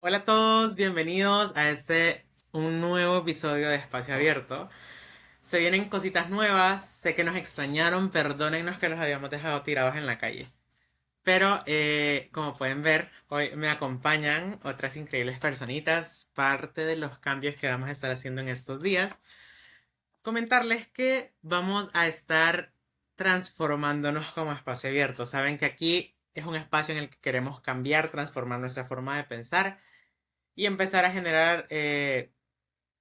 Hola a todos, bienvenidos a un nuevo episodio de Espacio Abierto. Se vienen cositas nuevas, sé que nos extrañaron, perdónennos que los habíamos dejado tirados en la calle. Pero como pueden ver, hoy me acompañan otras increíbles personitas, parte de los cambios que vamos a estar haciendo en estos días. Comentarles que vamos a estar transformándonos como espacio abierto. Saben que aquí es un espacio en el que queremos cambiar, transformar nuestra forma de pensar y empezar a generar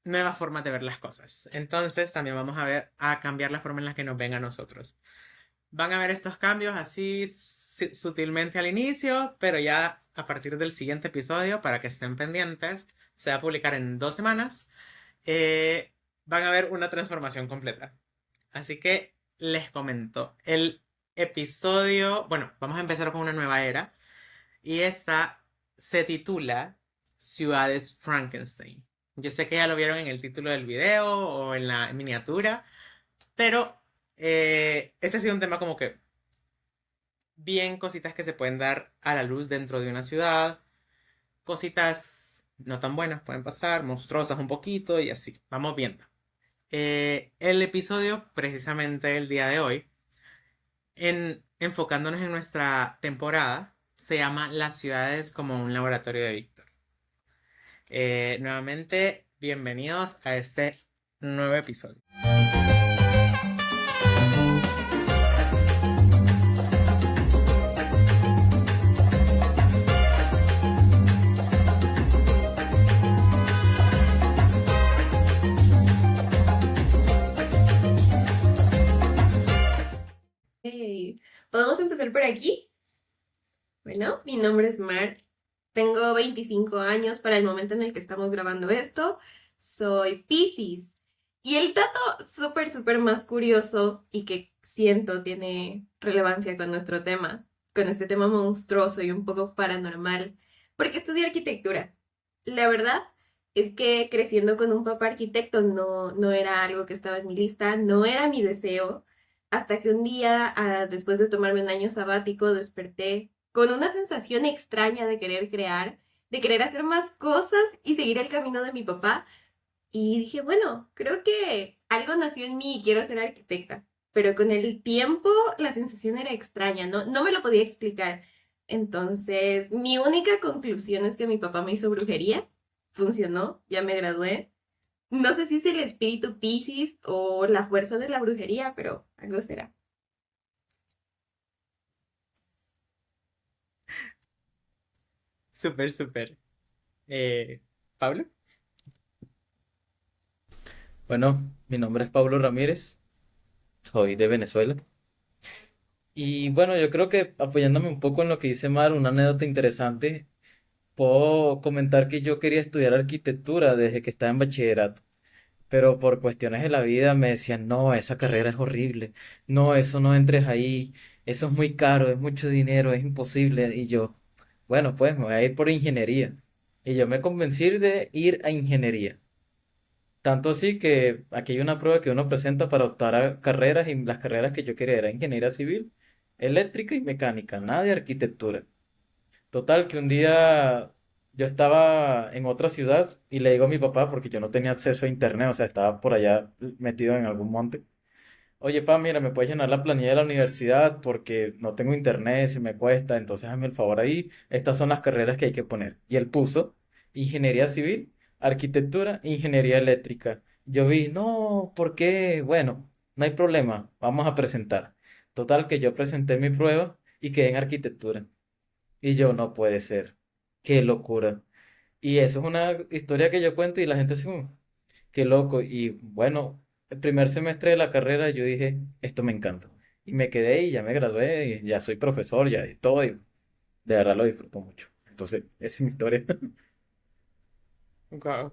nuevas formas de ver las cosas. Entonces también vamos a cambiar la forma en la que nos ven a nosotros. Van a ver estos cambios así sutilmente al inicio, pero ya a partir del siguiente episodio, para que estén pendientes, se va a publicar en 2 semanas, eh, van a ver una transformación completa. Así que les comento, el episodio, bueno, vamos a empezar con una nueva era y esta se titula Ciudades Frankenstein. Yo sé que ya lo vieron en el título del video o en la miniatura, pero este ha sido un tema como que bien cositas que se pueden dar a la luz dentro de una ciudad, cositas no tan buenas pueden pasar, monstruosas un poquito y así, vamos viendo. El episodio, precisamente el día de hoy, enfocándonos en nuestra temporada, se llama Las ciudades como un laboratorio de Víctor. Nuevamente, bienvenidos a este nuevo episodio. Hey, ¿podemos empezar por aquí? Bueno, mi nombre es Mar. Tengo 25 años para el momento en el que estamos grabando esto. Soy Piscis. Y el dato súper más curioso y que siento tiene relevancia con nuestro tema, con este tema monstruoso y un poco paranormal, porque estudié arquitectura. La verdad es que creciendo con un papá arquitecto no era algo que estaba en mi lista, no era mi deseo, hasta que un día, después de tomarme un año sabático, desperté con una sensación extraña de querer crear, de querer hacer más cosas y seguir el camino de mi papá. Y dije, bueno, creo que algo nació en mí y quiero ser arquitecta. Pero con el tiempo la sensación era extraña, no me lo podía explicar. Entonces, mi única conclusión es que mi papá me hizo brujería. Funcionó, ya me gradué. No sé si es el espíritu Piscis o la fuerza de la brujería, pero algo será. Súper, súper. ¿Pablo? Bueno, mi nombre es Pablo Ramírez, soy de Venezuela. Y bueno, yo creo que apoyándome un poco en lo que dice Mar, una anécdota interesante, puedo comentar que yo quería estudiar arquitectura desde que estaba en bachillerato, pero por cuestiones de la vida me decían, no, esa carrera es horrible, no, eso no entres ahí, eso es muy caro, es mucho dinero, es imposible. Y yo, bueno, pues me voy a ir por ingeniería. Y yo me convencí de ir a ingeniería. Tanto así que aquí hay una prueba que uno presenta para optar a carreras y las carreras que yo quería era ingeniería civil, eléctrica y mecánica, nada de arquitectura. Total que un día yo estaba en otra ciudad y le digo a mi papá, porque yo no tenía acceso a internet, o sea, estaba por allá metido en algún monte. Oye, pa, mira, ¿me puedes llenar la planilla de la universidad? Porque no tengo internet, se me cuesta, entonces hazme el favor ahí. Estas son las carreras que hay que poner. Y él puso ingeniería civil, arquitectura, ingeniería eléctrica. Yo vi, no, ¿por qué? Bueno, no hay problema, vamos a presentar. Total que yo presenté mi prueba y quedé en arquitectura. Y yo, no puede ser. Qué locura. Y eso es una historia que yo cuento y la gente dice, qué loco. Y bueno, el primer semestre de la carrera yo dije, esto me encanta. Y me quedé y ya me gradué y ya soy profesor ya y todo. Y de verdad lo disfruto mucho. Entonces, esa es mi historia. Wow,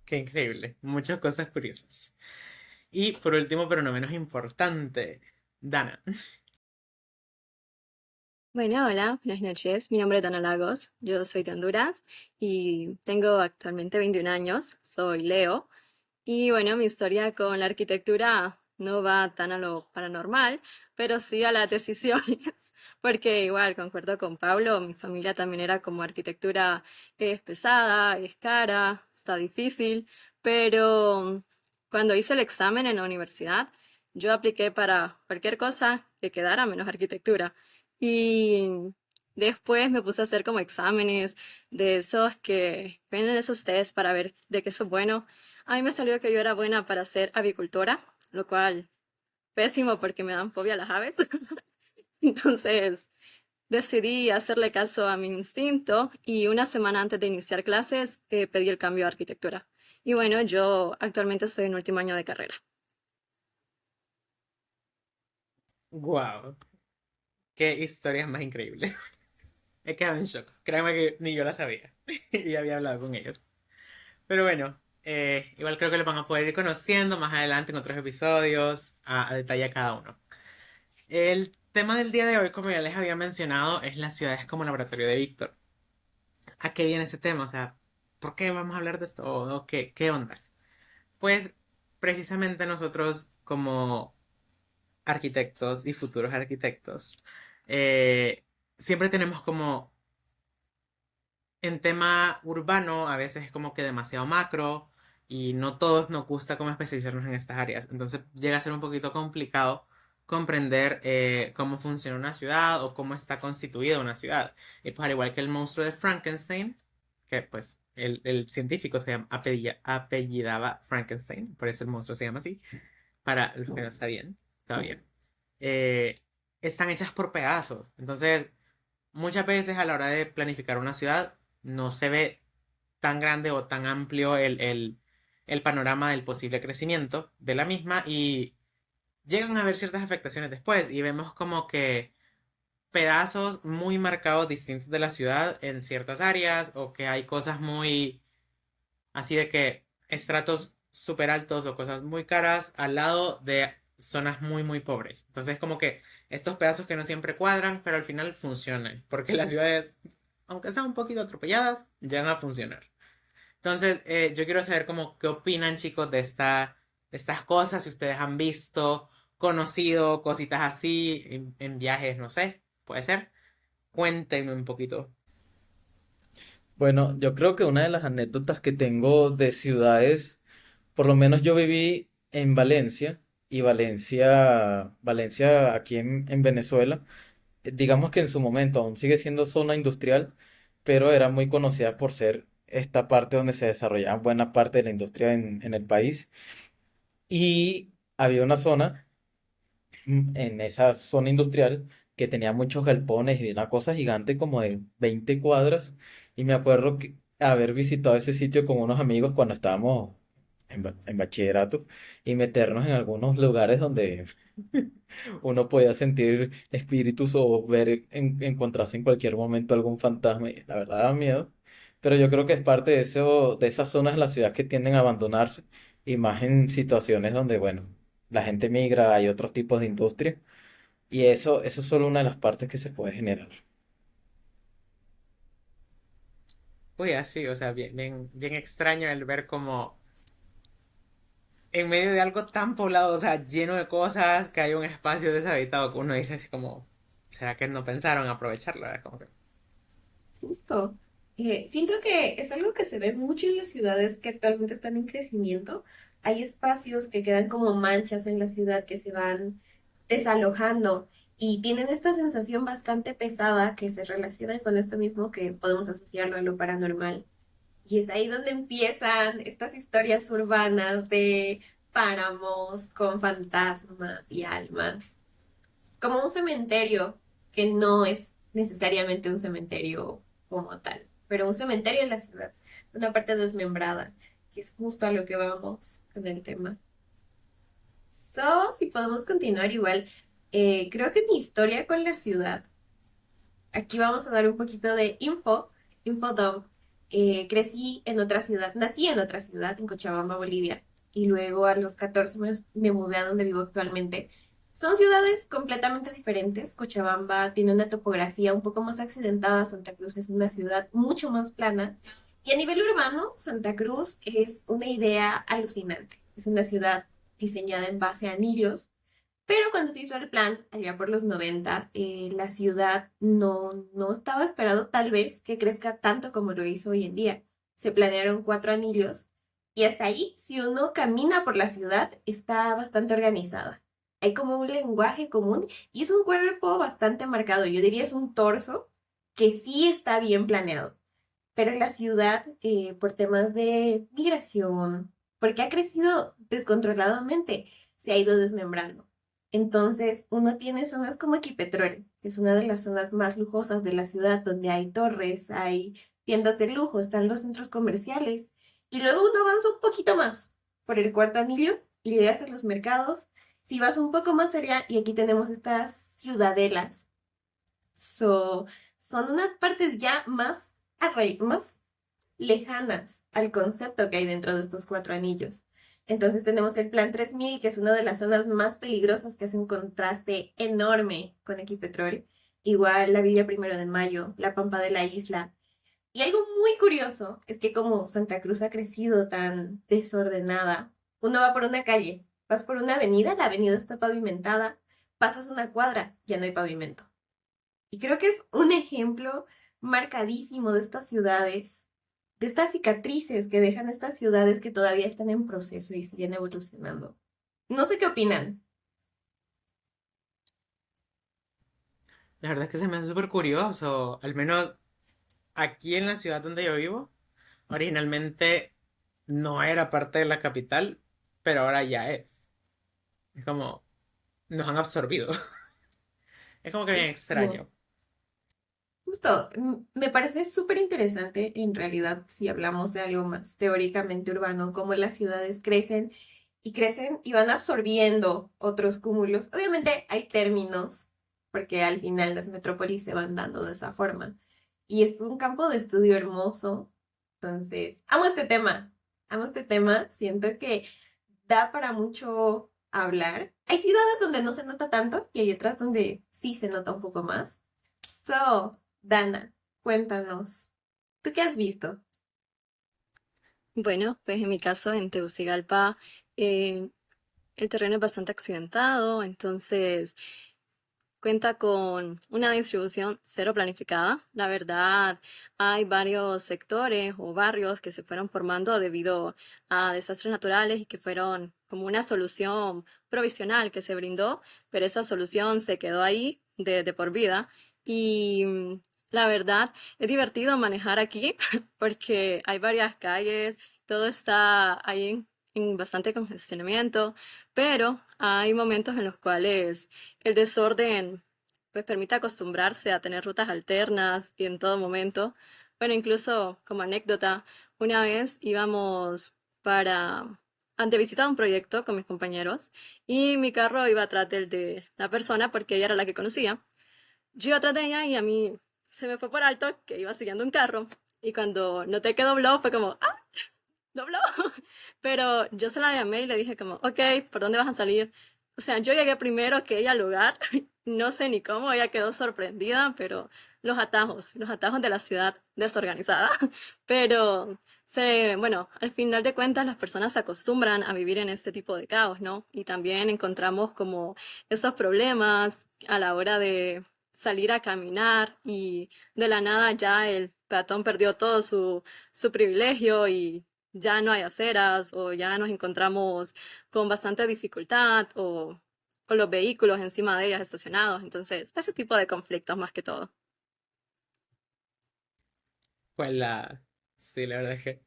qué increíble. Muchas cosas curiosas. Y por último, pero no menos importante, Dana. Bueno, hola, buenas noches. Mi nombre es Dana Lagos, yo soy de Honduras y tengo actualmente 21 años, soy Leo. Y bueno, mi historia con la arquitectura no va tan a lo paranormal, pero sí a las decisiones, porque igual concuerdo con Pablo, mi familia también era como arquitectura, es pesada, es cara, está difícil, pero cuando hice el examen en la universidad, yo apliqué para cualquier cosa que quedara menos arquitectura. Y después me puse a hacer como exámenes de esos que ven en esos test para ver de qué soy bueno. A mí me salió que yo era buena para ser avicultora, lo cual pésimo porque me dan fobia las aves. Entonces decidí hacerle caso a mi instinto y una semana antes de iniciar clases pedí el cambio a arquitectura. Y bueno, yo actualmente soy en último año de carrera. Wow, qué historias más increíbles. He quedado en shock. Créanme que ni yo la sabía. Y había hablado con ellos. Pero bueno, igual creo que lo van a poder ir conociendo más adelante en otros episodios, a detalle cada uno. El tema del día de hoy, como ya les había mencionado, es las ciudades como laboratorio de Víctor. ¿A qué viene ese tema? O sea, ¿por qué vamos a hablar de esto? ¿O qué ondas? Pues precisamente nosotros como arquitectos y futuros arquitectos, siempre tenemos como en tema urbano, a veces es como que demasiado macro y no todos nos gusta como especializarnos en estas áreas. Entonces llega a ser un poquito complicado comprender cómo funciona una ciudad o cómo está constituida una ciudad. Y pues al igual que el monstruo de Frankenstein, que pues el científico se llama, apellidaba Frankenstein, por eso el monstruo se llama así, para los que no sabían, todavía. eh, Están hechas por pedazos. Entonces, muchas veces a la hora de planificar una ciudad, no se ve tan grande o tan amplio el panorama del posible crecimiento de la misma y llegan a haber ciertas afectaciones después y vemos como que pedazos muy marcados distintos de la ciudad en ciertas áreas o que hay cosas muy así de que estratos súper altos o cosas muy caras al lado de zonas muy pobres. Entonces como que estos pedazos que no siempre cuadran, pero al final funcionan, porque las ciudades, aunque sean un poquito atropelladas, llegan a funcionar. Entonces yo quiero saber como qué opinan chicos de estas cosas, si ustedes han visto, conocido cositas así en viajes, no sé, puede ser. Cuéntenme un poquito. Bueno, yo creo que una de las anécdotas que tengo de ciudades, por lo menos yo viví en Valencia y Valencia aquí en Venezuela, digamos que en su momento aún sigue siendo zona industrial, pero era muy conocida por ser esta parte donde se desarrollaba buena parte de la industria en el país. Y había una zona en esa zona industrial que tenía muchos galpones y una cosa gigante como de 20 cuadras. Y me acuerdo que haber visitado ese sitio con unos amigos cuando estábamos en bachillerato y meternos en algunos lugares donde uno podía sentir espíritus o ver, encontrarse en cualquier momento algún fantasma. Y la verdad da miedo. Pero yo creo que es parte de eso, de esas zonas de la ciudad que tienden a abandonarse y más en situaciones donde, bueno, la gente migra, hay otros tipos de industria y eso es solo una de las partes que se puede generar. Uy, así, o sea, bien extraño el ver como en medio de algo tan poblado, o sea, lleno de cosas, que hay un espacio deshabitado que uno dice así como, ¿será que no pensaron aprovecharlo? ¿Verdad? Como que, Justo. Siento que es algo que se ve mucho en las ciudades que actualmente están en crecimiento. Hay espacios que quedan como manchas en la ciudad que se van desalojando y tienen esta sensación bastante pesada que se relaciona con esto mismo que podemos asociarlo a lo paranormal. Y es ahí donde empiezan estas historias urbanas de páramos con fantasmas y almas, como un cementerio que no es necesariamente un cementerio como tal, pero un cementerio en la ciudad, una parte desmembrada, que es justo a lo que vamos con el tema. Si podemos continuar igual, creo que mi historia con la ciudad, aquí vamos a dar un poquito de infodump. Crecí en otra ciudad, nací en otra ciudad, en Cochabamba, Bolivia, y luego a los 14 me mudé a donde vivo actualmente. Son ciudades completamente diferentes. Cochabamba tiene una topografía un poco más accidentada, Santa Cruz es una ciudad mucho más plana. Y a nivel urbano, Santa Cruz es una idea alucinante. Es una ciudad diseñada en base a anillos, pero cuando se hizo el plan, allá por los 90, la ciudad no estaba esperado tal vez que crezca tanto como lo hizo hoy en día. Se planearon 4 anillos y hasta ahí, si uno camina por la ciudad, está bastante organizada. Hay como un lenguaje común y es un cuerpo bastante marcado. Yo diría es un torso que sí está bien planeado. Pero en la ciudad, por temas de migración, porque ha crecido descontroladamente, se ha ido desmembrando. Entonces, uno tiene zonas como Equipetrol, que es una de las zonas más lujosas de la ciudad, donde hay torres, hay tiendas de lujo, están los centros comerciales. Y luego uno avanza un poquito más por el cuarto anillo y llegas a los mercados. Si vas un poco más allá, y aquí tenemos estas ciudadelas, So, son unas partes ya más lejanas al concepto que hay dentro de estos 4 anillos. Entonces tenemos el Plan 3000, que es una de las zonas más peligrosas, que hace un contraste enorme con Equipetrol. Igual la Villa Primero de Mayo, la Pampa de la Isla. Y algo muy curioso es que como Santa Cruz ha crecido tan desordenada, uno va por una calle, vas por una avenida, la avenida está pavimentada, pasas una cuadra, ya no hay pavimento. Y creo que es un ejemplo marcadísimo de estas ciudades, de estas cicatrices que dejan estas ciudades que todavía están en proceso y siguen evolucionando. No sé qué opinan. La verdad es que se me hace súper curioso. Al menos aquí en la ciudad donde yo vivo, originalmente no era parte de la capital, pero ahora ya es. Es como, nos han absorbido. Es como que bien Como, extraño. justo, me parece súper interesante en realidad si hablamos de algo más teóricamente urbano, cómo las ciudades crecen y van absorbiendo otros cúmulos. Obviamente hay términos, porque al final las metrópolis se van dando de esa forma. Y es un campo de estudio hermoso. Entonces, amo este tema, siento que da para mucho hablar. Hay ciudades donde no se nota tanto y hay otras donde sí se nota un poco más. So, Dana, cuéntanos, ¿tú qué has visto? Bueno, pues en mi caso en Tegucigalpa eh, el terreno es bastante accidentado, entonces cuenta con una distribución cero planificada. La verdad, hay varios sectores o barrios que se fueron formando debido a desastres naturales y que fueron como una solución provisional que se brindó, pero esa solución se quedó ahí de por vida. Y la verdad, es divertido manejar aquí porque hay varias calles, todo está ahí en bastante congestionamiento, pero hay momentos en los cuales el desorden pues permite acostumbrarse a tener rutas alternas y en todo momento. Bueno, incluso como anécdota, una vez íbamos para ante visitar un proyecto con mis compañeros y mi carro iba atrás del de la persona porque ella era la que conocía. Yo iba atrás de ella y a mí se me fue por alto que iba siguiendo un carro y cuando noté que dobló fue como, ¡ah! Dobló. Pero yo se la llamé y le dije como, ok, ¿por dónde vas a salir? O sea, yo llegué primero que ella al lugar, no sé ni cómo, ella quedó sorprendida, pero los atajos de la ciudad desorganizada. Pero bueno, al final de cuentas las personas se acostumbran a vivir en este tipo de caos, ¿no? Y también encontramos como esos problemas a la hora de salir a caminar y de la nada ya el peatón perdió todo su privilegio y ya no hay aceras o ya nos encontramos con bastante dificultad o los vehículos encima de ellas estacionados. Entonces, ese tipo de conflictos más que todo. Pues la... Sí, la verdad es que...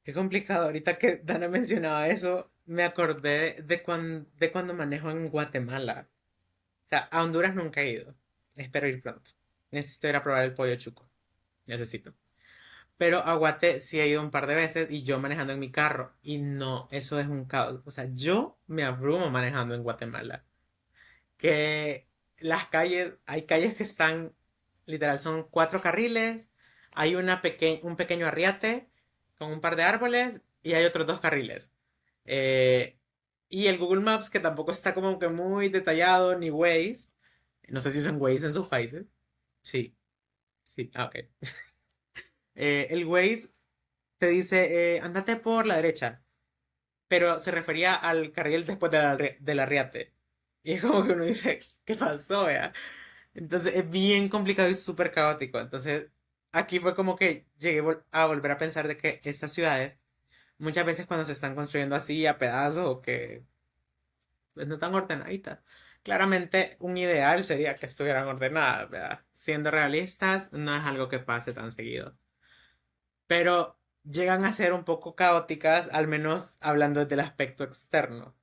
Qué complicado. Ahorita que Dana mencionaba eso, me acordé de cuando manejo en Guatemala. O sea, a Honduras nunca he ido. Espero ir pronto. Necesito ir a probar el pollo chuco. Necesito. Pero a Guate sí he ido un par de veces y yo manejando en mi carro. Y no, eso es un caos. O sea, yo me abrumo manejando en Guatemala. Que las calles, hay calles que están, literal, son 4 carriles. Hay un pequeño arriate con un par de árboles y hay otros 2 carriles. Eh, y el Google Maps, que tampoco está como que muy detallado, ni Waze. No sé si usan Waze en sus países. Sí, sí, ok. El Waze te dice, andate por la derecha. pero se refería al carril después del Arriate. Y es como que uno dice, ¿qué pasó, ya? Entonces es bien complicado y súper caótico. Entonces aquí fue como que llegué a volver a pensar de que estas ciudades, muchas veces cuando se están construyendo así a pedazos o que pues, no están ordenaditas, claramente un ideal sería que estuvieran ordenadas, ¿verdad? Siendo realistas, no es algo que pase tan seguido. Pero llegan a ser un poco caóticas, al menos hablando del aspecto externo.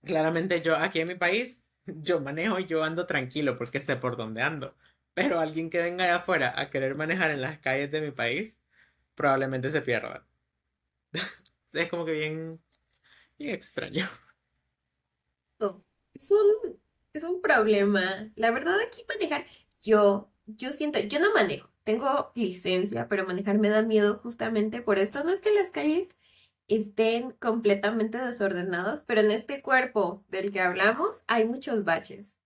Claramente yo aquí en mi país, yo manejo y yo ando tranquilo porque sé por dónde ando. Pero alguien que venga de afuera a querer manejar en las calles de mi país, probablemente se pierda. Es como que bien extraño. No, es un problema. La verdad, aquí manejar, yo siento, yo no manejo, tengo licencia, pero manejar me da miedo justamente por esto. No es que las calles estén completamente desordenadas, pero en este cuerpo del que hablamos hay muchos baches.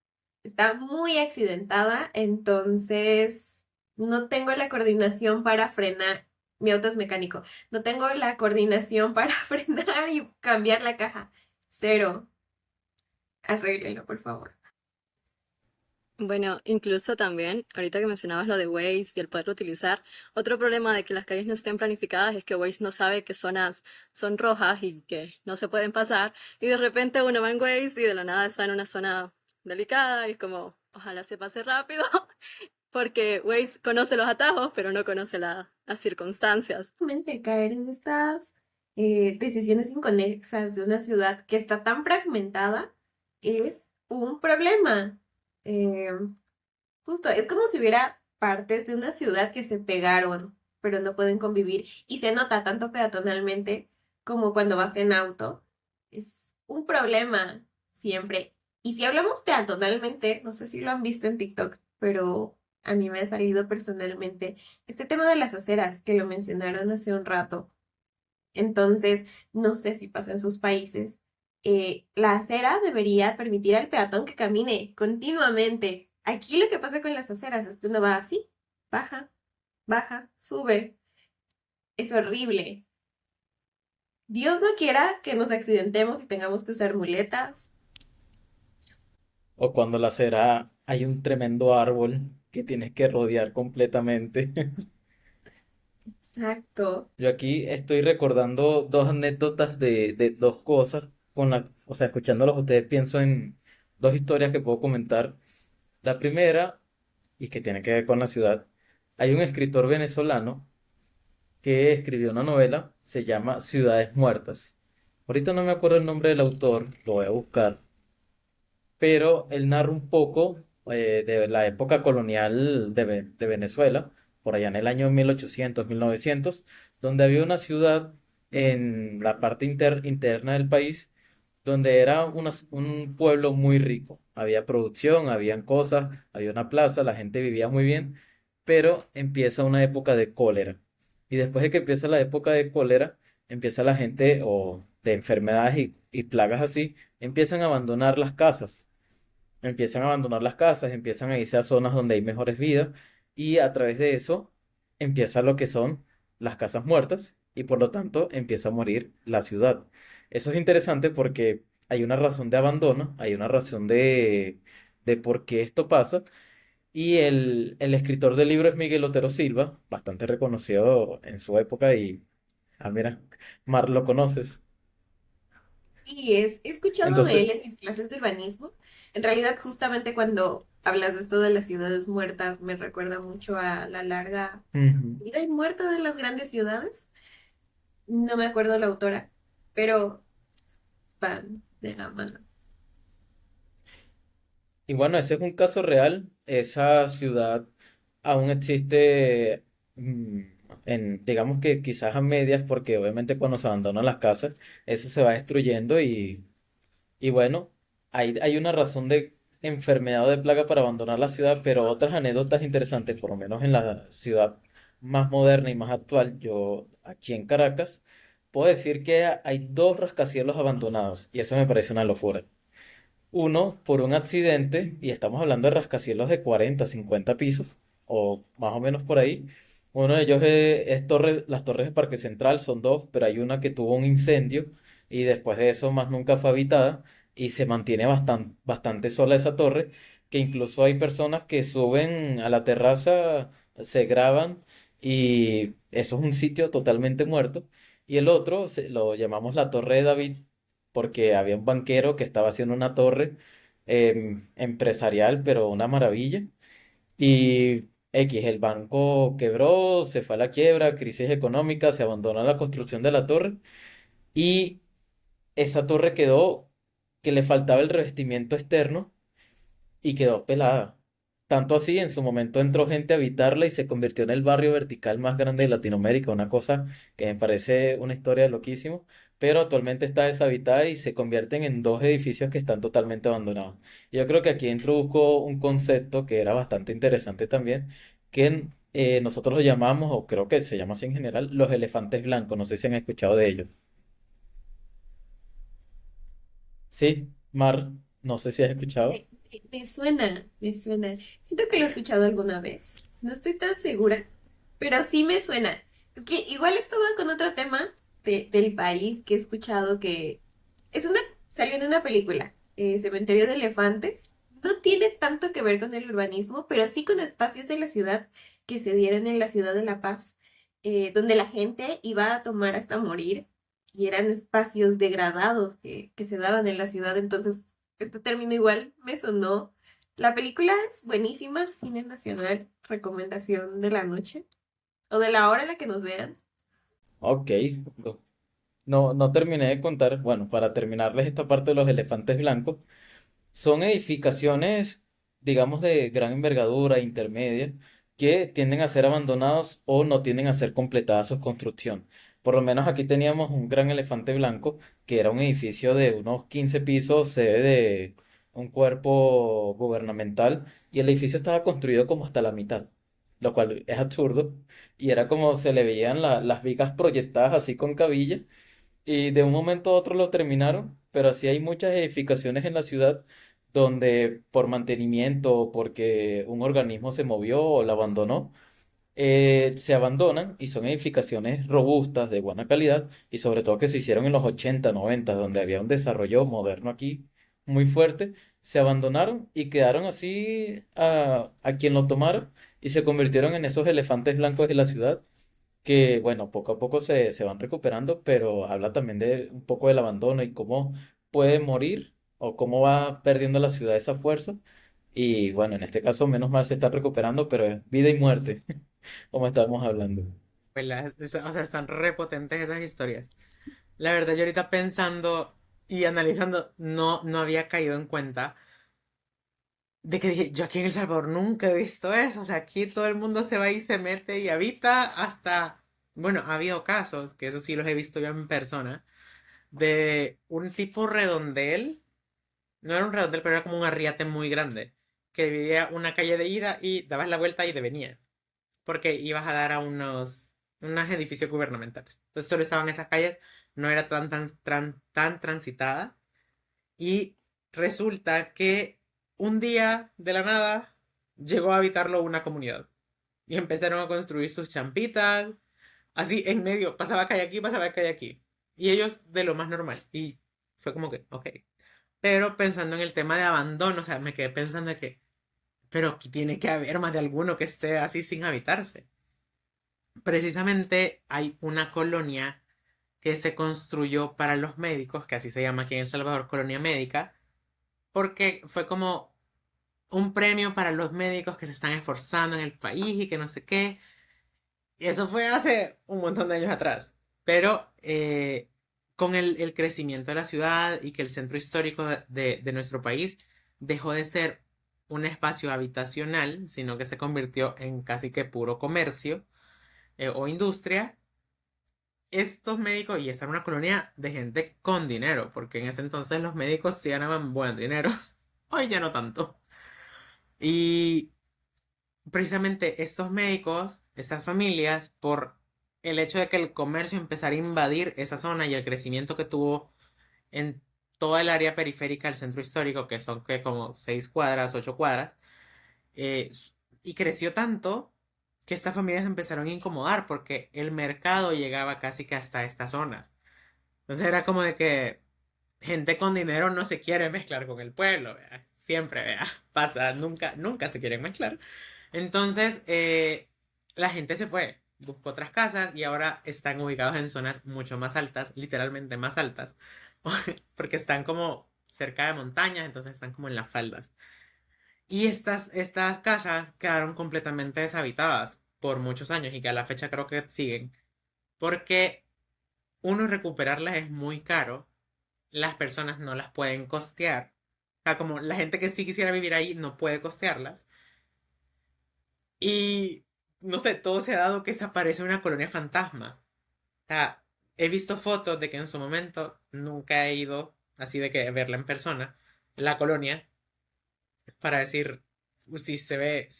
Está muy accidentada, entonces no tengo la coordinación para frenar. Mi auto es mecánico. No tengo la coordinación para frenar y cambiar la caja. Cero. Arréglenlo, por favor. Bueno, incluso también, ahorita que mencionabas lo de Waze y el poderlo utilizar, otro problema de que las calles no estén planificadas es que Waze no sabe qué zonas son rojas y que no se pueden pasar, y de repente uno va en Waze y de la nada está en una zona delicada y es como, ojalá se pase rápido, porque Waze conoce los atajos, pero no conoce las circunstancias. Realmente caer en estas decisiones inconexas de una ciudad que está tan fragmentada es un problema. Eh, Justo, es como si hubiera partes de una ciudad que se pegaron, pero no pueden convivir. Y se nota tanto peatonalmente como cuando vas en auto. Es un problema siempre. Y si hablamos peatonalmente, no sé si lo han visto en TikTok, pero a mí me ha salido personalmente este tema de las aceras que lo mencionaron hace un rato. Entonces, no sé si pasa en sus países. La acera debería permitir al peatón que camine continuamente. Aquí lo que pasa con las aceras es que uno va así, baja, baja, sube. Es horrible. Dios no quiera que nos accidentemos y tengamos que usar muletas. O cuando la acera hay un tremendo árbol que tienes que rodear completamente. Exacto. Yo aquí estoy recordando dos anécdotas de dos cosas o sea, escuchándolos a ustedes pienso en dos historias que puedo comentar. La primera, y que tiene que ver con la ciudad, hay un escritor venezolano que escribió una novela, se llama Ciudades Muertas. Ahorita no me acuerdo el nombre del autor, lo voy a buscar, pero él narra un poco de la época colonial de Venezuela, por allá en el año 1800, 1900, donde había una ciudad en la parte interna del país, donde era un pueblo muy rico. Había producción, habían cosas, había una plaza, la gente vivía muy bien, pero empieza una época de cólera. Y después de que empieza la época de cólera, empieza la gente, o de enfermedades y plagas así, empiezan a abandonar las casas. Empiezan a abandonar las casas, empiezan a irse a zonas donde hay mejores vidas y a través de eso empieza lo que son las casas muertas y por lo tanto empieza a morir la ciudad. Eso es interesante porque hay una razón de abandono, hay una razón de por qué esto pasa y el escritor del libro es Miguel Otero Silva, bastante reconocido en su época y, mira, Mar, ¿lo conoces? Sí, he escuchado de Entonces, él en mis clases de urbanismo. En realidad, justamente cuando hablas de esto de las ciudades muertas, me recuerda mucho a la larga ujú. vida y muerte de las grandes ciudades. No me acuerdo la autora, pero van de la mano. Y bueno, ese es un caso real. Esa ciudad aún existe, mm, digamos que quizás a medias, porque obviamente cuando se abandonan las casas, eso se va destruyendo y bueno, hay una razón de enfermedad o de plaga para abandonar la ciudad, pero otras anécdotas interesantes, por lo menos en la ciudad más moderna y más actual, yo aquí en Caracas, puedo decir que hay dos rascacielos abandonados y eso me parece una locura. Uno por un accidente, y estamos hablando de rascacielos de 40, 50 pisos, o más o menos por ahí. Uno de ellos es las torres de Parque Central, son dos, pero hay una que tuvo un incendio y después de eso más nunca fue habitada y se mantiene bastante sola esa torre, que incluso hay personas que suben a la terraza, se graban y eso es un sitio totalmente muerto. Y el otro lo llamamos la Torre de David porque había un banquero que estaba haciendo una torre empresarial, pero una maravilla. Y el banco quebró, se fue a la quiebra, crisis económica, se abandonó la construcción de la torre y esa torre quedó que le faltaba el revestimiento externo y quedó pelada. Tanto así, en su momento entró gente a habitarla y se convirtió en el barrio vertical más grande de Latinoamérica, una cosa que me parece una historia loquísima, pero actualmente está deshabitada y se convierten en dos edificios que están totalmente abandonados. Yo creo que aquí introdujo un concepto que era bastante interesante también, que nosotros lo llamamos, o creo que se llama así en general, los elefantes blancos. No sé si han escuchado de ellos. Sí, Mar, no sé si has escuchado. Me suena, me suena. Siento que lo he escuchado alguna vez. No estoy tan segura, pero sí me suena. Es que igual esto va con otro tema del país que he escuchado que es una, salió en una película, Cementerio de Elefantes. No tiene tanto que ver con el urbanismo, pero sí con espacios de la ciudad que se dieron en la ciudad de La Paz, donde la gente iba a tomar hasta morir y eran espacios degradados que se daban en la ciudad. Entonces, este término igual me sonó. La película es buenísima, cine nacional, recomendación de la noche o de la hora en la que nos vean. Ok. No, no terminé de contar, bueno, para terminarles esta parte de los elefantes blancos, son edificaciones, digamos, de gran envergadura, intermedia, que tienden a ser abandonados o no tienden a ser completadas su construcción. Por lo menos aquí teníamos un gran elefante blanco, que era un edificio de unos 15 pisos, sede de un cuerpo gubernamental, y el edificio estaba construido como hasta la mitad, lo cual es absurdo, y era como se le veían las vigas proyectadas así con cabilla y de un momento a otro lo terminaron, pero sí hay muchas edificaciones en la ciudad donde por mantenimiento o porque un organismo se movió o la abandonó, se abandonan y son edificaciones robustas, de buena calidad y sobre todo que se hicieron en los 80 90 donde había un desarrollo moderno aquí muy fuerte, se abandonaron y quedaron así a quien lo tomara y se convirtieron en esos elefantes blancos de la ciudad que, bueno, poco a poco se van recuperando, pero habla también de un poco del abandono y cómo puede morir o cómo va perdiendo la ciudad esa fuerza. Y bueno, en este caso, menos mal se está recuperando, pero es vida y muerte, como estábamos hablando. Pues o sea, están repotentes esas historias. La verdad, yo ahorita pensando y analizando, no había caído en cuenta de que dije, yo aquí en El Salvador nunca he visto eso. O sea, aquí todo el mundo se va y se mete y habita hasta, bueno, ha habido casos, que eso sí los he visto yo en persona, de un tipo redondel, no era un redondel, pero era como un arriate muy grande, que dividía una calle de ida y dabas la vuelta y de venida, porque ibas a dar a unos edificios gubernamentales. Entonces solo estaban esas calles, no era tan transitada. Y resulta que un día de la nada llegó a habitarlo una comunidad. Y empezaron a construir sus champitas, así en medio, pasaba calle aquí, pasaba calle aquí. Y ellos de lo más normal. Y fue como que, ok. Pero pensando en el tema de abandono, o sea, me quedé pensando que, pero aquí tiene que haber más de alguno que esté así sin habitarse. Precisamente hay una colonia que se construyó para los médicos, que así se llama aquí en El Salvador, colonia médica, porque fue como un premio para los médicos que se están esforzando en el país y que no sé qué. Y eso fue hace un montón de años atrás. Pero con el crecimiento de la ciudad y que el centro histórico de nuestro país dejó de ser un espacio habitacional, sino que se convirtió en casi que puro comercio o industria. Estos médicos, y esa era una colonia de gente con dinero, porque en ese entonces los médicos sí ganaban buen dinero, hoy ya no tanto. Y precisamente estos médicos, estas familias, por el hecho de que el comercio empezara a invadir esa zona y el crecimiento que tuvo en toda el área periférica del centro histórico, que son que como 6 cuadras, 8 cuadras, y creció tanto que estas familias empezaron a incomodar porque el mercado llegaba casi que hasta estas zonas. Entonces era como de que gente con dinero no se quiere mezclar con el pueblo, ¿vea? Siempre, ¿vea? Pasa, nunca se quieren mezclar. Entonces, la gente se fue, buscó otras casas y ahora están ubicados en zonas mucho más altas, literalmente más altas, porque están como cerca de montañas, entonces están como en las faldas. Y estas casas quedaron completamente deshabitadas por muchos años y que a la fecha creo que siguen, porque uno recuperarlas es muy caro, las personas no las pueden costear. O sea, como la gente que sí quisiera vivir ahí no puede costearlas. Y no sé, todo se ha dado que se aparece una colonia fantasma. O sea, he visto fotos de que en su momento nunca he ido, así de que verla en persona, la colonia, para decir si se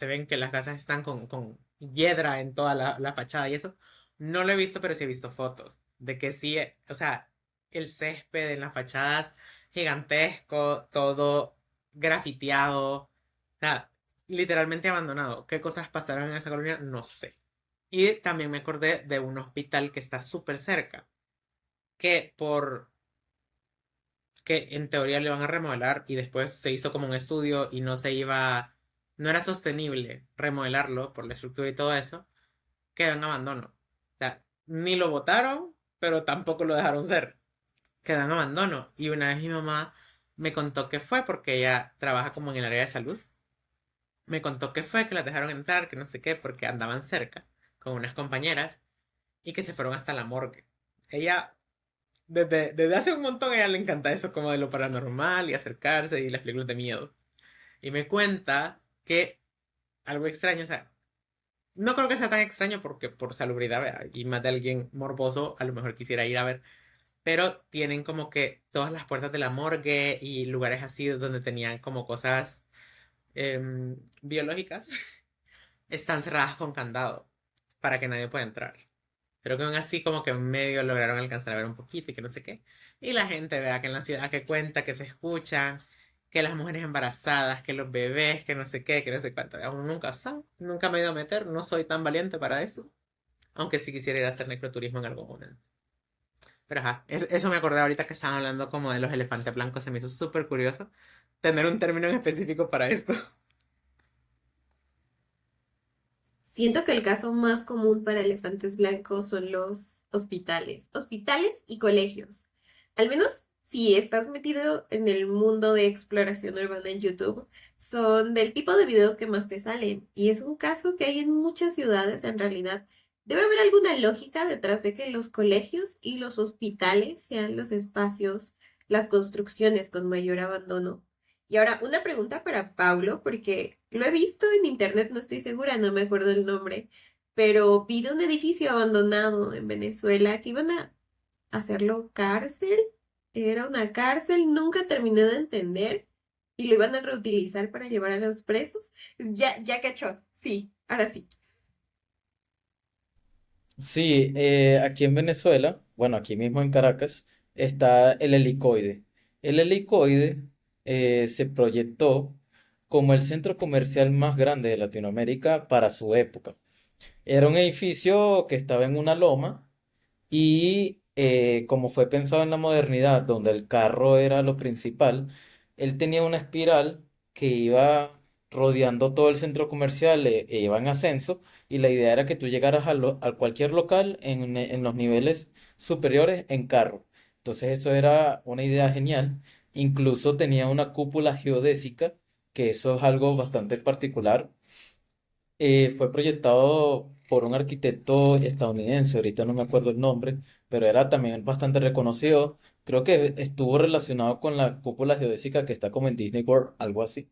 ven que las casas están con hiedra en toda la fachada y eso. No lo he visto, pero sí he visto fotos de que sí, o sea, el césped en las fachadas gigantesco, todo grafiteado, o sea, literalmente abandonado. ¿Qué cosas pasaron en esa colonia? No sé. Y también me acordé de un hospital que está súper cerca, que por que en teoría lo iban a remodelar y después se hizo como un estudio y no era sostenible remodelarlo por la estructura y todo eso, quedó en abandono. O sea, ni lo botaron, pero tampoco lo dejaron ser. Quedó en abandono. Y una vez mi mamá me contó que fue porque ella trabaja como en el área de salud. Me contó que fue, que las dejaron entrar, que no sé qué, porque andaban cerca con unas compañeras y que se fueron hasta la morgue. Ella desde hace un montón a ella le encanta eso como de lo paranormal y acercarse y las películas de miedo. Y me cuenta que algo extraño, o sea, no creo que sea tan extraño porque por salubridad, ¿verdad? Y más de alguien morboso a lo mejor quisiera ir a ver, pero tienen como que todas las puertas de la morgue y lugares así donde tenían como cosas biológicas están cerradas con candado para que nadie pueda entrar. Pero que aún así como que en medio lograron alcanzar a ver un poquito y que no sé qué. Y la gente vea que en la ciudad que cuenta, que se escuchan, que las mujeres embarazadas, que los bebés, que no sé qué, que no sé cuánto. Aún nunca sabe, nunca me he ido a meter, no soy tan valiente para eso. Aunque sí quisiera ir a hacer necroturismo en algún momento. Pero ajá, eso me acordé ahorita que estaban hablando como de los elefantes blancos, se me hizo súper curioso tener un término en específico para esto. Siento que el caso más común para elefantes blancos son los hospitales, hospitales y colegios. Al menos si estás metido en el mundo de exploración urbana en YouTube, son del tipo de videos que más te salen. Y es un caso que hay en muchas ciudades en realidad. Debe haber alguna lógica detrás de que los colegios y los hospitales sean los espacios, las construcciones con mayor abandono. Y ahora, una pregunta para Paulo, porque lo he visto en internet, no estoy segura, no me acuerdo el nombre, pero vi de un edificio abandonado en Venezuela que iban a hacerlo cárcel. Era una cárcel, nunca terminé de entender y lo iban a reutilizar para llevar a los presos. Ya cachó, sí, ahora sí. Sí, aquí en Venezuela, bueno, aquí mismo en Caracas, está el Helicoide. El Helicoide se proyectó como el centro comercial más grande de Latinoamérica para su época. Era un edificio que estaba en una loma y como fue pensado en la modernidad, donde el carro era lo principal, él tenía una espiral que iba rodeando todo el centro comercial e iba en ascenso, y la idea era que tú llegaras a cualquier local en los niveles superiores en carro. Entonces eso era una idea genial. Incluso tenía una cúpula geodésica, que eso es algo bastante particular. Fue proyectado por un arquitecto estadounidense, ahorita no me acuerdo el nombre, pero era también bastante reconocido. Creo que estuvo relacionado con la cúpula geodésica que está como en Disney World, algo así.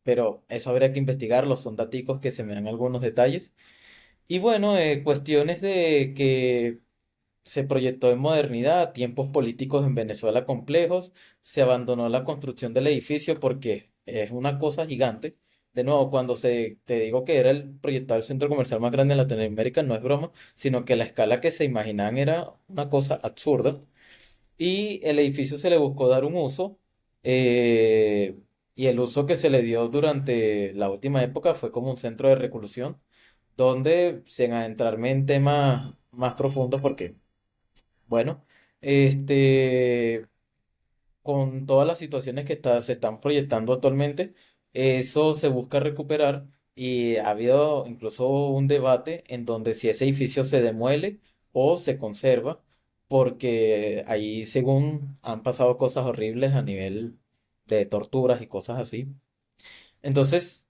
Pero eso habría que investigarlo, son daticos que se me dan algunos detalles. Y bueno, cuestiones de que se proyectó en modernidad, tiempos políticos en Venezuela complejos, se abandonó la construcción del edificio porque es una cosa gigante. De nuevo, cuando te digo que era el proyectado el centro comercial más grande de Latinoamérica, no es broma, sino que la escala que se imaginaban era una cosa absurda. Y el edificio se le buscó dar un uso, eh, y el uso que se le dio durante la última época fue como un centro de reclusión, donde, sin adentrarme en temas más profundos, porque bueno, Este, con todas las situaciones que se están proyectando actualmente, eso se busca recuperar y ha habido incluso un debate en donde si ese edificio se demuele o se conserva, porque ahí según han pasado cosas horribles a nivel de torturas y cosas así. Entonces,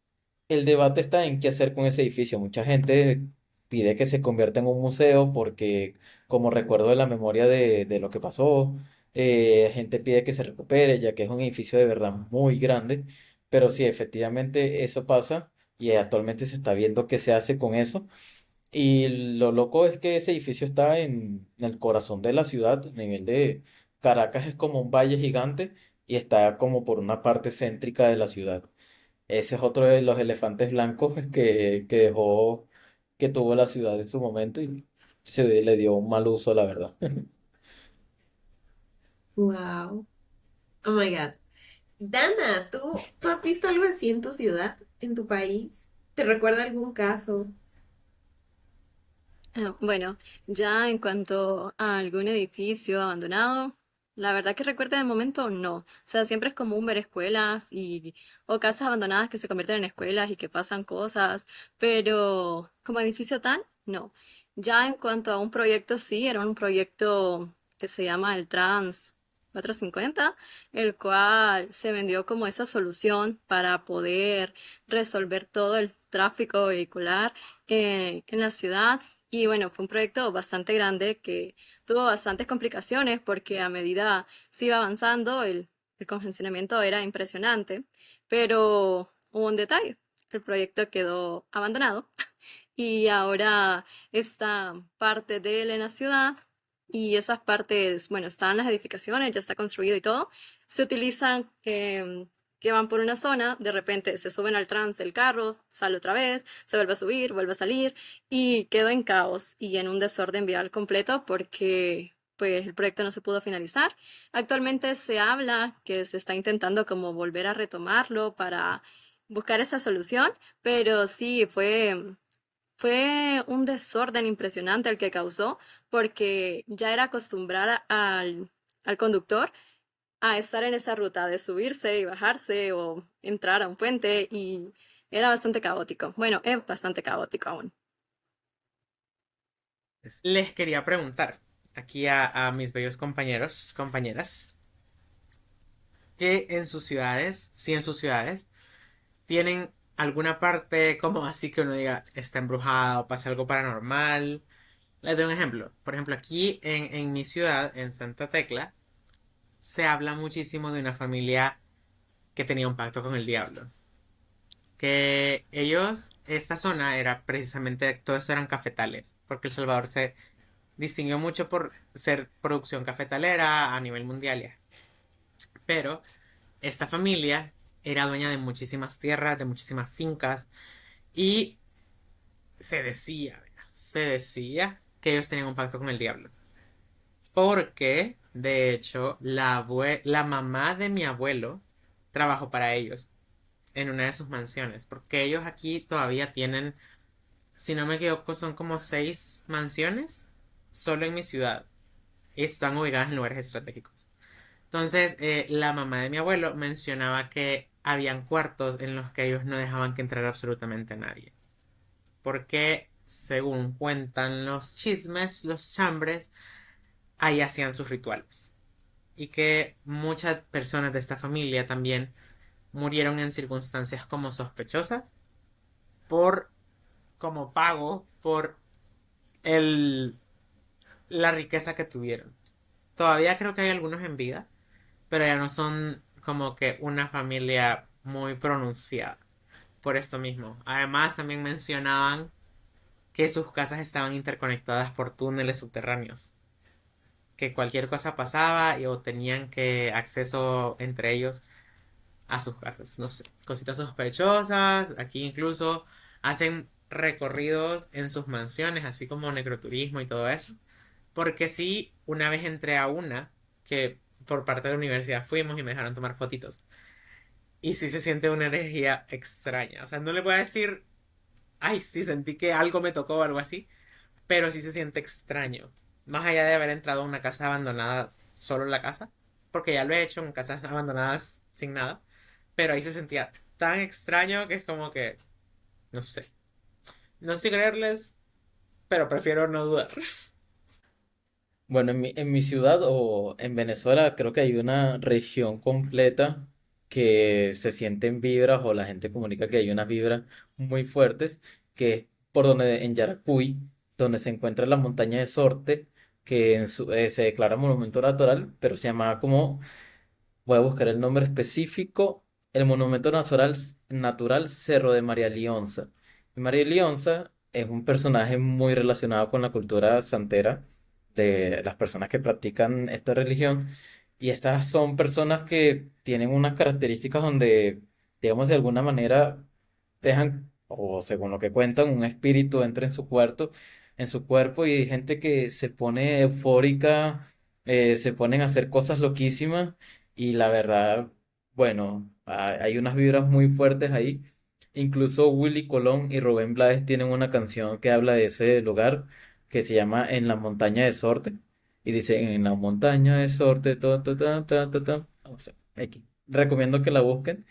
el debate está en qué hacer con ese edificio. Mucha gente pide que se convierta en un museo porque, como recuerdo de la memoria de lo que pasó, gente pide que se recupere, ya que es un edificio de verdad muy grande. Pero sí, efectivamente eso pasa y actualmente se está viendo qué se hace con eso. Y lo loco es que ese edificio está en el corazón de la ciudad, a nivel de Caracas es como un valle gigante y está como por una parte céntrica de la ciudad. Ese es otro de los elefantes blancos que dejó, que tuvo la ciudad en su momento y se le dio un mal uso, la verdad. Wow. Oh my God. Dana, ¿tú has visto algo así en tu ciudad, en tu país? ¿Te recuerda algún caso? Bueno, ya en cuanto a algún edificio abandonado, la verdad que recuerde de momento no. O sea, siempre es común ver escuelas o casas abandonadas que se convierten en escuelas y que pasan cosas, pero como edificio tal, no. Ya en cuanto a un proyecto, sí, era un proyecto que se llama el Trans 450, el cual se vendió como esa solución para poder resolver todo el tráfico vehicular en la ciudad. Y bueno, fue un proyecto bastante grande que tuvo bastantes complicaciones porque a medida se iba avanzando, el congestionamiento era impresionante, pero hubo un detalle, el proyecto quedó abandonado y ahora esta parte de él en la ciudad y esas partes, bueno, están las edificaciones, ya está construido y todo, se utilizan que van por una zona, de repente se suben al trance el carro, sale otra vez, se vuelve a subir, vuelve a salir y quedó en caos y en un desorden vial completo porque pues el proyecto no se pudo finalizar. Actualmente se habla que se está intentando como volver a retomarlo para buscar esa solución, pero sí fue un desorden impresionante el que causó, porque ya era acostumbrar al conductor a estar en esa ruta de subirse y bajarse o entrar a un puente y era bastante caótico. Bueno, es bastante caótico aún. Les quería preguntar aquí a mis bellos compañeros, compañeras, que en sus ciudades, si en sus ciudades, tienen alguna parte como así que uno diga está embrujado, pasa algo paranormal. Les doy un ejemplo. Por ejemplo, aquí en mi ciudad, en Santa Tecla, se habla muchísimo de una familia que tenía un pacto con el diablo. Que ellos, esta zona era precisamente, todos eran cafetales, porque El Salvador se distinguió mucho por ser producción cafetalera a nivel mundial ya. Pero esta familia era dueña de muchísimas tierras, de muchísimas fincas y se decía que ellos tenían un pacto con el diablo. Porque, de hecho, la mamá de mi abuelo trabajó para ellos en una de sus mansiones. Porque ellos aquí todavía tienen, si no me equivoco, son como 6 mansiones solo en mi ciudad. Y están ubicadas en lugares estratégicos. Entonces, la mamá de mi abuelo mencionaba que habían cuartos en los que ellos no dejaban que entrara absolutamente nadie. Porque, según cuentan los chismes, los chambres, ahí hacían sus rituales. Y que muchas personas de esta familia también murieron en circunstancias como sospechosas por como pago por el la riqueza que tuvieron. Todavía creo que hay algunos en vida, pero ya no son como que una familia muy pronunciada por esto mismo. Además, también mencionaban que sus casas estaban interconectadas por túneles subterráneos, que cualquier cosa pasaba o tenían que acceso entre ellos a sus casas. No sé, cositas sospechosas. Aquí incluso hacen recorridos en sus mansiones, así como necroturismo y todo eso. Porque sí, una vez entré a una que por parte de la universidad fuimos y me dejaron tomar fotitos. Y sí se siente una energía extraña. O sea, no le voy a decir, ay, sí sentí que algo me tocó o algo así, pero sí se siente extraño. más allá de haber entrado a una casa abandonada, solo la casa, porque ya lo he hecho en casas abandonadas sin nada, pero ahí se sentía tan extraño que es como que, no sé, no sé si creerles, pero prefiero no dudar. Bueno, en mi ciudad o en Venezuela creo que hay una región completa que se sienten vibras o la gente comunica que hay unas vibras muy fuertes, que es por donde en Yaracuy, donde se encuentra la montaña de Sorte, que se declara monumento natural, pero se llama como, voy a buscar el nombre específico, el monumento natural Cerro de María Lionza. Y María Lionza es un personaje muy relacionado con la cultura santera de las personas que practican esta religión. Y estas son personas que tienen unas características donde, digamos, de alguna manera dejan, o según lo que cuentan, un espíritu entra en su cuerpo y hay gente que se pone eufórica, se ponen a hacer cosas loquísimas y la verdad, bueno, hay unas vibras muy fuertes ahí. Incluso Willy Colón y Rubén Blades tienen una canción que habla de ese lugar que se llama En la montaña de Sorte. Y dice, en la montaña de Sorte, ta, ta, ta, ta, ta, ta". O sea, X. Recomiendo que la busquen.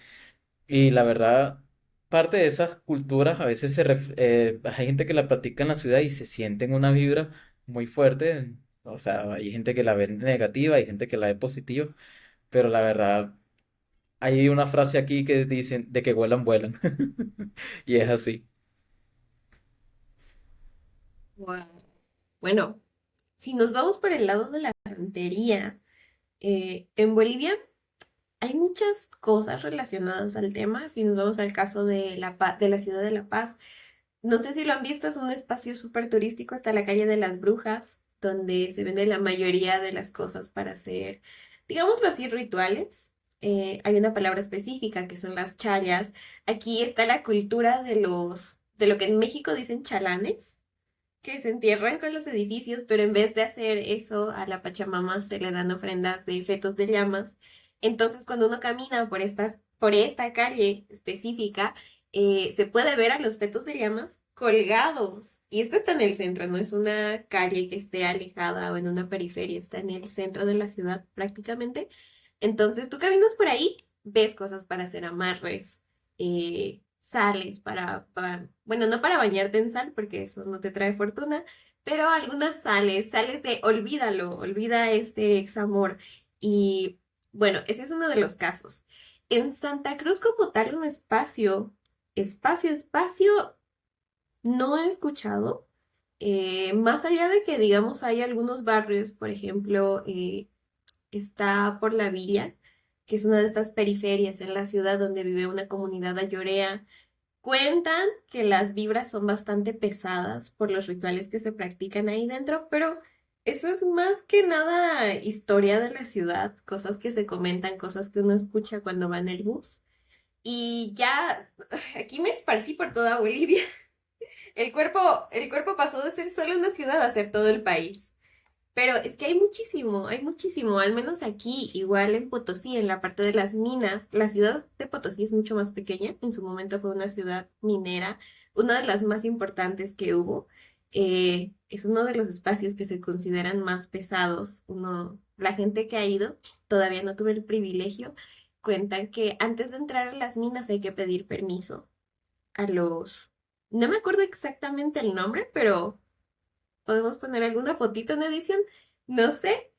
Y la verdad, parte de esas culturas a veces hay gente que la practica en la ciudad y se sienten una vibra muy fuerte. O sea, hay gente que la ve negativa, hay gente que la ve positiva, pero la verdad, hay una frase aquí que dicen de que vuelan, vuelan. Y es así. Wow. Bueno, si nos vamos por el lado de la santería, en Bolivia hay muchas cosas relacionadas al tema. Si nos vamos al caso de de la ciudad de La Paz, no sé si lo han visto, es un espacio súper turístico, está la calle de las Brujas, donde se vende la mayoría de las cosas para hacer, digámoslo así, rituales. Hay una palabra específica que son las chayas. Aquí está la cultura de lo que en México dicen chalanes, que se entierran con los edificios, pero en vez de hacer eso, a la Pachamama se le dan ofrendas de fetos de llamas. Entonces, cuando uno camina por esta calle específica, se puede ver a los fetos de llamas colgados. Y esto está en el centro, no es una calle que esté alejada o en una periferia, está en el centro de la ciudad prácticamente. Entonces, tú caminas por ahí, ves cosas para hacer amarres, sales bueno, no para bañarte en sal, porque eso no te trae fortuna, pero algunas sales de olvídalo, olvida este examor. Y bueno, ese es uno de los casos. En Santa Cruz como tal, un espacio, no he escuchado. Más allá de que, digamos, hay algunos barrios, por ejemplo, está por la Villa, que es una de estas periferias en la ciudad donde vive una comunidad ayorea. Cuentan que las vibras son bastante pesadas por los rituales que se practican ahí dentro, pero eso es más que nada historia de la ciudad, cosas que se comentan, cosas que uno escucha cuando va en el bus. Y ya aquí me esparcí por toda Bolivia. El cuerpo pasó de ser solo una ciudad a ser todo el país. Pero es que hay muchísimo, al menos aquí, igual en Potosí, en la parte de las minas, la ciudad de Potosí es mucho más pequeña, en su momento fue una ciudad minera, una de las más importantes que hubo. Es uno de los espacios que se consideran más pesados. La gente que ha ido, todavía no tuve el privilegio, cuentan que antes de entrar a las minas hay que pedir permiso a no me acuerdo exactamente el nombre, pero podemos poner alguna fotito en edición, no sé.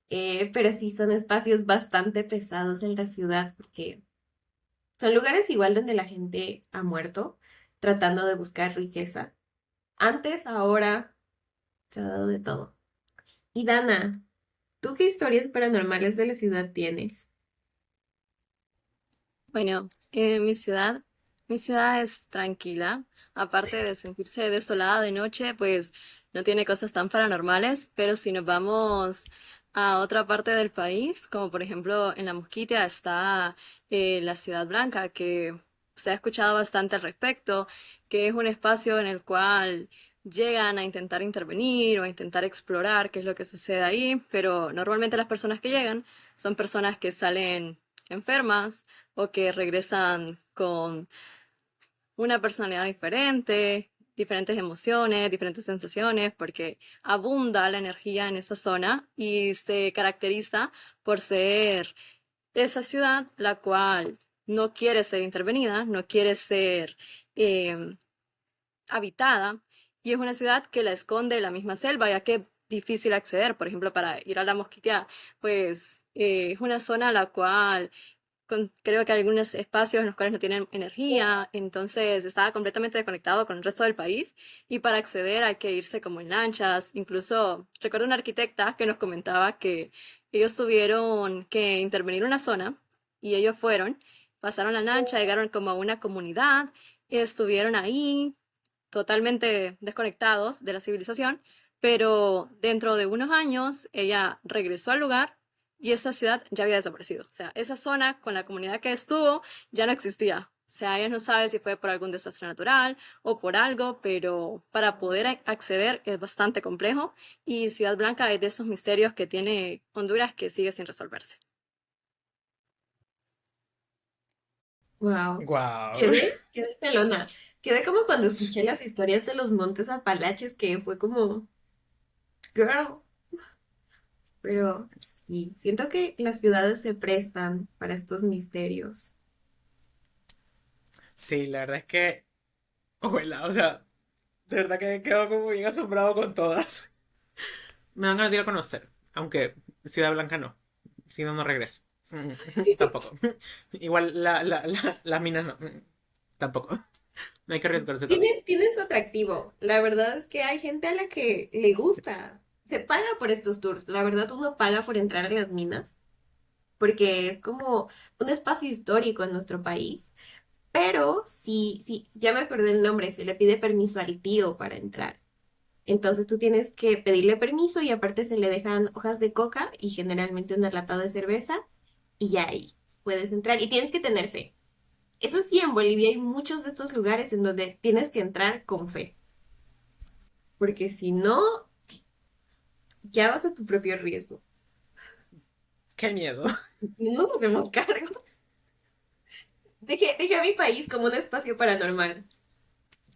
Pero sí son espacios bastante pesados en la ciudad porque son lugares igual donde la gente ha muerto tratando de buscar riqueza. Antes, ahora, se ha dado de todo. Y Dana, ¿tú qué historias paranormales de la ciudad tienes? Bueno, mi ciudad es tranquila. Aparte de sentirse desolada de noche, pues no tiene cosas tan paranormales, pero si nos vamos a otra parte del país, como por ejemplo en La Mosquitia está la Ciudad Blanca, que se ha escuchado bastante al respecto, que es un espacio en el cual llegan a intentar intervenir o a intentar explorar qué es lo que sucede ahí, pero normalmente las personas que llegan son personas que salen enfermas o que regresan con una personalidad diferente, diferentes emociones, diferentes sensaciones, porque abunda la energía en esa zona y se caracteriza por ser esa ciudad la cual no quiere ser intervenida, no quiere ser em, habitada, y es una ciudad que la esconde la misma selva, ya que es difícil acceder. Por ejemplo, para ir a la Mosquitia, pues es una zona a la cual creo que hay algunos espacios en los cuales no tienen energía, entonces estaba completamente desconectado con el resto del país, y para acceder hay que irse como en lanchas. Incluso recuerdo una arquitecta que nos comentaba que ellos tuvieron que intervenir una zona y ellos fueron, pasaron la lancha, llegaron como a una comunidad, estuvieron ahí totalmente desconectados de la civilización, pero dentro de unos años ella regresó al lugar y esa ciudad ya había desaparecido. O sea, esa zona con la comunidad que estuvo ya no existía. O sea, ella no sabe si fue por algún desastre natural o por algo, pero para poder acceder es bastante complejo, y Ciudad Blanca es de esos misterios que tiene Honduras que sigue sin resolverse. Wow. Wow. Quedé pelona. Quedé como cuando escuché las historias de los Montes Apalaches, que fue como, girl. Pero sí, siento que las ciudades se prestan para estos misterios. Sí, la verdad es que, ojalá, o sea, de verdad que quedo como bien asombrado con todas. Me van a ir a conocer, aunque Ciudad Blanca no, si no, no regreso. Tampoco. Igual las minas no, tampoco. No hay que arriesgarse tanto. Tienen su atractivo. La verdad es que hay gente a la que le gusta. Se paga por estos tours. La verdad, uno paga por entrar a las minas, porque es como un espacio histórico en nuestro país. Pero sí, sí, ya me acordé el nombre, se le pide permiso al tío para entrar. Entonces tú tienes que pedirle permiso y aparte se le dejan hojas de coca y generalmente una lata de cerveza y ya ahí puedes entrar y tienes que tener fe. Eso sí, en Bolivia hay muchos de estos lugares en donde tienes que entrar con fe, porque si no, ya vas a tu propio riesgo. Qué miedo. No nos hacemos cargo. Dejé a mi país como un espacio paranormal.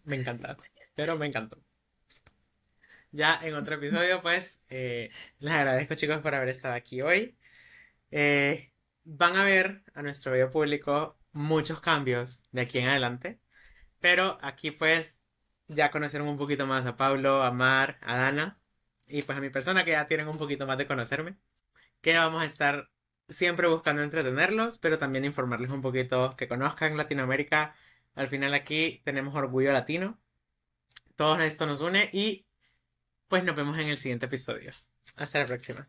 Me encanta, pero me encantó. Ya en otro episodio, pues, les agradezco, chicos, por haber estado aquí hoy. Van a ver a nuestro video público muchos cambios de aquí en adelante, pero aquí, pues, ya conocieron un poquito más a Pablo, a Mar, a Dana, y pues a mi persona, que ya tienen un poquito más de conocerme, que vamos a estar siempre buscando entretenerlos, pero también informarles un poquito, que conozcan Latinoamérica. Al final aquí tenemos orgullo latino, todo esto nos une, y pues nos vemos en el siguiente episodio. Hasta la próxima.